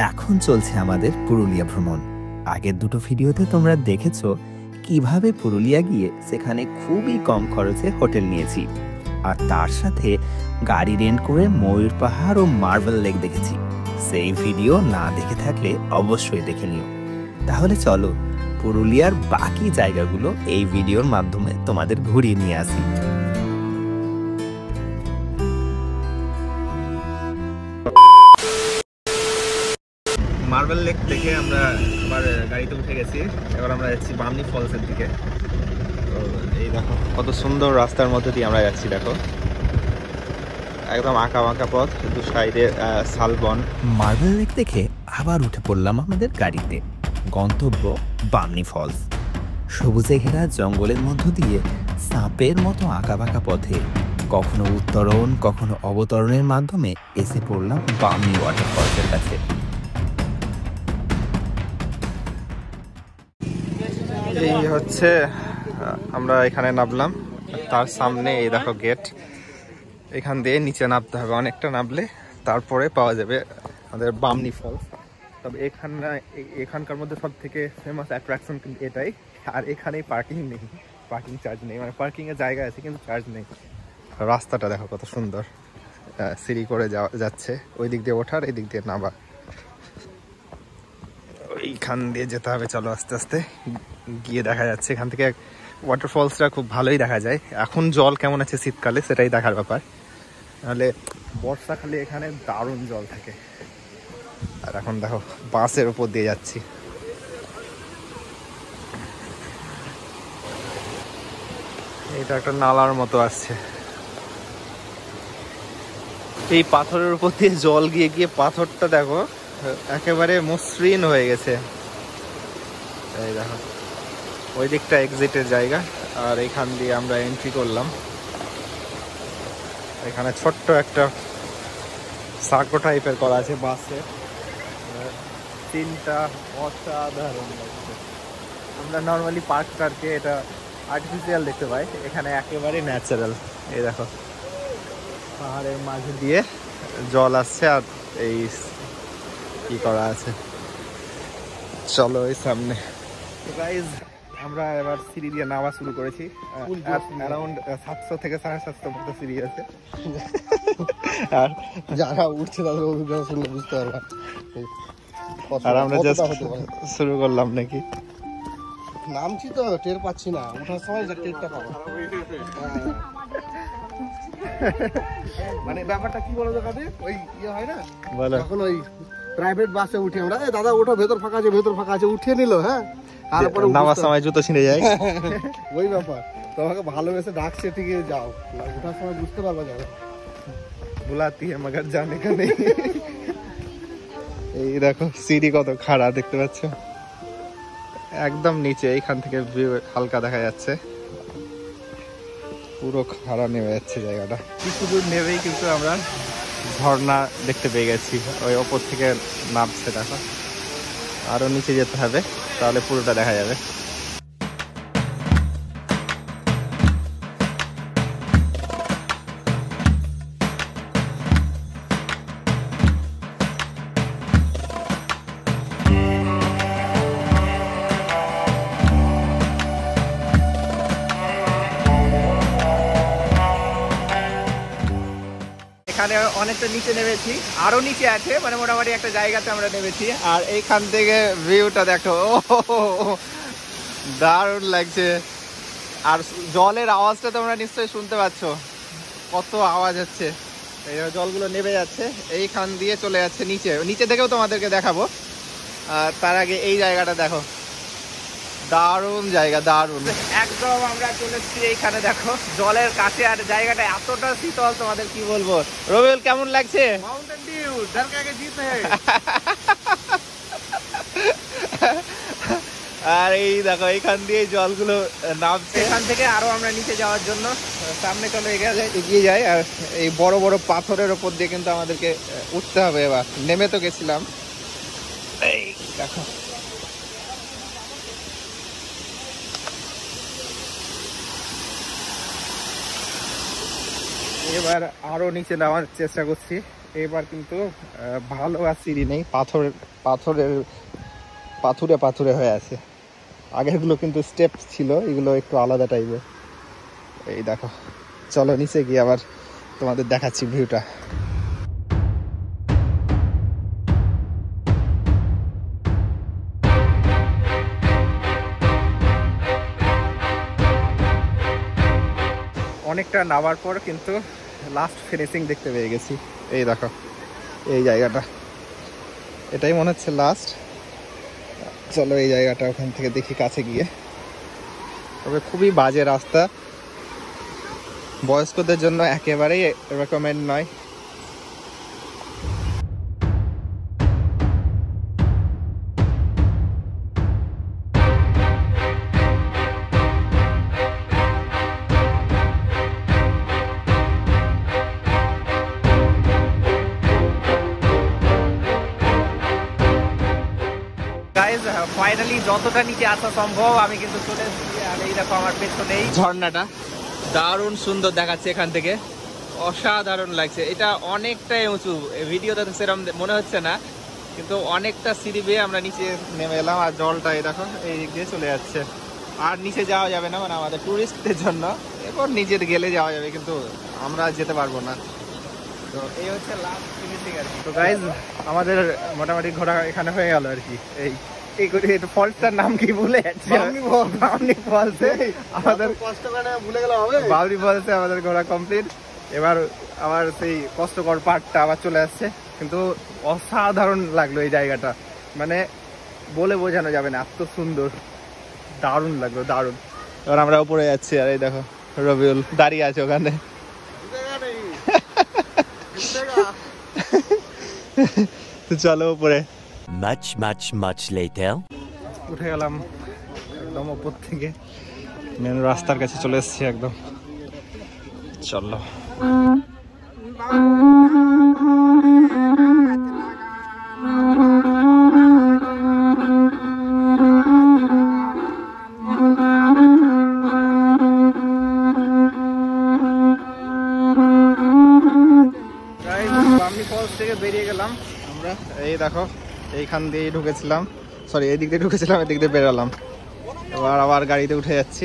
এখন চলছে আমাদের পুরুলিয়া ভ্রমণ। আগের দুটো ভিডিওতে তোমরা দেখেছো কিভাবে পুরুলিয়া গিয়ে সেখানে খুবই কম খরচে হোটেল নিয়েছি, আর তার সাথে গাড়ি রেন্ট করে ময়ূর পাহাড় ও মার্বেল লেক দেখেছি। সেই ভিডিও না দেখে থাকলে অবশ্যই দেখে নিও। তাহলে চলো পুরুলিয়ার বাকি জায়গাগুলো এই ভিডিওর মাধ্যমে তোমাদের ঘুরিয়ে নিয়ে আসি। মার্বেল লেক থেকে আমরা আবার গাড়িতে উঠে গেছি। এবার আমরা যাচ্ছি বামনি ফলসের দিকে। তো এই দেখো কত সুন্দর রাস্তার মধ্যে দিয়ে আমরা যাচ্ছি। দেখো একদম আঁকা বাঁকা পথ, দু সাইডে শালবন। মার্বেল লেক দেখে আবার উঠে পড়লাম আমাদের গাড়িতে। গন্তব্য বামনি ফলস। সবুজে ঘেরা জঙ্গলের মধ্য দিয়ে সাপের মতো আঁকা বাঁকা পথে কখনো উত্তরণ কখনো অবতরণের মাধ্যমে এসে পড়লাম বামনি ওয়াটারফলসের কাছে। এই হচ্ছে আমরা এখানে নামলাম, তার সামনে এই দেখো গেট। এখান দিয়ে নিচে নামতে হবে, অনেকটা নামলে তারপরে পাওয়া যাবে আমাদের বামনি ফলস। তবে এখানকার মধ্যে সব থেকে ফেমাস অ্যাট্রাকশন কিন্তু এটাই। আর এখানেই পার্কিং নেই, পার্কিং চার্জ নেই, মানে পার্কিং এর জায়গা আছে কিন্তু চার্জ নেই। রাস্তাটা দেখো কত সুন্দর, সিঁড়ি করে যাচ্ছে, ওই দিক দিয়ে ওঠার এই দিক দিয়ে নামা। এইখান দিয়ে যেতে হবে, চলো আস্তে আস্তে গিয়ে দেখা যাচ্ছে। এখান থেকে ওয়াটারফলসটা খুব ভালোই দেখা যায়। এখন জল কেমন আছে শীতকালে সেটাই দেখার ব্যাপার, নাহলে বর্ষাকালে এখানে দারুণ জল থাকে। আর এখন দেখো বাসের উপর দিয়ে যাচ্ছি। এটা একটা নালার মতো আসছে। এই পাথরের উপর দিয়ে জল গিয়ে গিয়ে পাথরটা দেখো একেবারে মসৃণ হয়ে গেছে। এই দেখো ওই দিকটা এক্সিটের জায়গা, আর এখান দিয়ে আমরা এন্ট্রি করলাম। এখানে ছোট্ট একটা সাঁকো টাইপের করা আছে বাসে, তিনটা অসাধারণ লাগছে। আমরা নর্মালি পার্ক টার্কে এটা আর্টিফিশিয়াল দেখতে পাই, এখানে একেবারে ন্যাচারাল। এই দেখো পাহাড়ের মাঝে দিয়ে জল আসছে, আর এই কি করা আছে। চলো এই সামনে। গাইজ আমরা এবার সিঁড়ি দিয়ে নামা শুরু করেছি। অ্যারাউন্ড 700 থেকে 750 মতো সিঁড়ি আছে। আর যারা উঠছে তাদের অভিজ্ঞতা শুনলে বুঝতে পারবা। আর আমরা জাস্ট শুরু করলাম নাকি। নামছি তো টের পাচ্ছি না, ওঠার সময় টেরটা পাবো। মানে ব্যাপারটা কি বলো তো কাদের, ওই ইয়ে হয় না, এখন ওই প্রাইভেট বাসে উঠে আমরা, দাদা ওঠো ভেতর ফাঁকা আছে, ভেতর ফাঁকা আছে, উঠিয়ে নিল। হ্যাঁ, তারপরে নামার সময় জুতো ছিঁড়ে যায়। ওই ব্যাপার। তোমাকে ভালোবেসে ডাকছে ঠিকই, যাও, ওঠার সময় বুঝতে পারবা যাবে। বুলাতি है मगर जाने का नहीं। এই দেখো সিঁড়ি কত খাড়া দেখতে পাচ্ছ, একদম নিচে। এইখান থেকে ভিউ হালকা দেখা যাচ্ছে, পুরো খাড়া নেমে যাচ্ছে জায়গাটা। কিছু দূর নেমেই কিন্তু আমরা ঝর্ণা দেখতে পেয়ে গেছি, ওই ওপর থেকে নামছে দেখো। আরো নিচে যেতে হবে, তাহলে পুরোটা দেখা যাবে। এখানে অনেকটা নিচে নেমেছি, আরো নিচে আছে, মানে মোটামুটি একটা জায়গাতে আমরা নেমেছি। আর এইখান থেকে ভিউটা দেখো, দারুণ লাগছে। আর জলের আওয়াজটা তোমরা নিশ্চয়ই শুনতে পাচ্ছ, কত আওয়াজ হচ্ছে। এই জলগুলো নেমে যাচ্ছে, এইখান দিয়ে চলে যাচ্ছে নিচে। নিচে থেকেও তোমাদেরকে দেখাবো। তার আগে এই জায়গাটা দেখো, দারুণ জায়গা, দারুণ। একদম আমরা চলে এসেছি এইখানে, দেখো জলের কাছে, আর জায়গাটা এতটা শীতল তোমাদের কি বলবো। রবিউল কেমন লাগছে? মাউন্টেন ডিউ ডর কে জিতে হ্যায়। আর এই দেখো এখান দিয়ে জলগুলো নামছে। এখান থেকে আরো আমরা নিচে যাওয়ার জন্য সামনে চলো এগিয়ে যাই। আর এই বড় বড় পাথরের ওপর দিয়ে কিন্তু আমাদেরকে উঠতে হবে। এবার নেমে তো গেছিলাম, এই দেখো এবার আরো নিচে নামার চেষ্টা করছি। এবার কিন্তু ভালো আর সিঁড়ি নেই, পাথুরে হয়ে আছে। আগেরগুলো কিন্তু স্টেপ ছিল, এগুলো একটু আলাদা টাইপের। এই দেখো, চলো নিচে গিয়ে আবার তোমাদের দেখাচ্ছি ভিউটা। অনেকটা নামার পর কিন্তু লাস্ট ফিনিশিং দেখতে পেয়ে গেছি। এই দেখো এই জায়গাটা, এটাই মনে হচ্ছে লাস্ট। চলো এই জায়গাটা ওখান থেকে দেখি কাছে গিয়ে। তবে খুবই বাজে রাস্তা, বয়স্কদের জন্য একেবারেই রেকমেন্ড নয়। ফাইনালি যতটা নিচে আসা সম্ভব আমি কিন্তু চলে এসেছি। আর এই দেখো আমার পেছনে এই ঝর্ণাটা দারুণ সুন্দর দেখাচ্ছে এখান থেকে, অসাধারণ লাগছে। এটা অনেকটাই উঁচু, ভিডিওতে তো সেরকম মনে হচ্ছে না, কিন্তু অনেকটা সিঁড়ি বেয়ে আমরা নিচে নেমে এলাম। আর জলটা এই দেখো এই দিক দিয়ে চলে যাচ্ছে। আর নিচে যাওয়া যাবে না, মানে আমাদের টুরিস্টদের জন্য। এরপর নিচে গেলে যাওয়া যাবে, কিন্তু আমরা যেতে পারবো না। তো এই হচ্ছে লাস্ট ফিনিশিং আর কি। তো গাইজ আমাদের মোটামুটি ঘোরা এখানে হয়ে গেল আর কি। এই ফলসটার নাম কি ভুলে যাচ্ছে, বামনি ফলসে আমাদের বাবরি ফলসে আমাদের ঘোরা কমপ্লিট। এবার আবার সেই কষ্টকর পার্টটা আবার চলে আসছে, কিন্তু অসাধারণ লাগলো এই জায়গাটা, মানে বলে বোঝানো যাবে না, এত সুন্দর, দারুণ লাগলো, দারুণ। এবার আমরা উপরে যাচ্ছি। আর এই দেখো রবিউল দাঁড়িয়ে আছে ওখানে। তো চলো উপরে। Much later. উঠে গেলাম একদম উপর থেকে, মেন রাস্তার কাছে চলে এসেছি একদম। চলো বামনি ফলস থেকে বেরিয়ে গেলাম আমরা। এই দেখো এইখান দিয়ে ঢুকেছিলাম, সরি এই দিক দিয়ে ঢুকেছিলাম, এদিক দিয়ে বেরোলাম। এবার আবার গাড়িতে উঠে যাচ্ছি।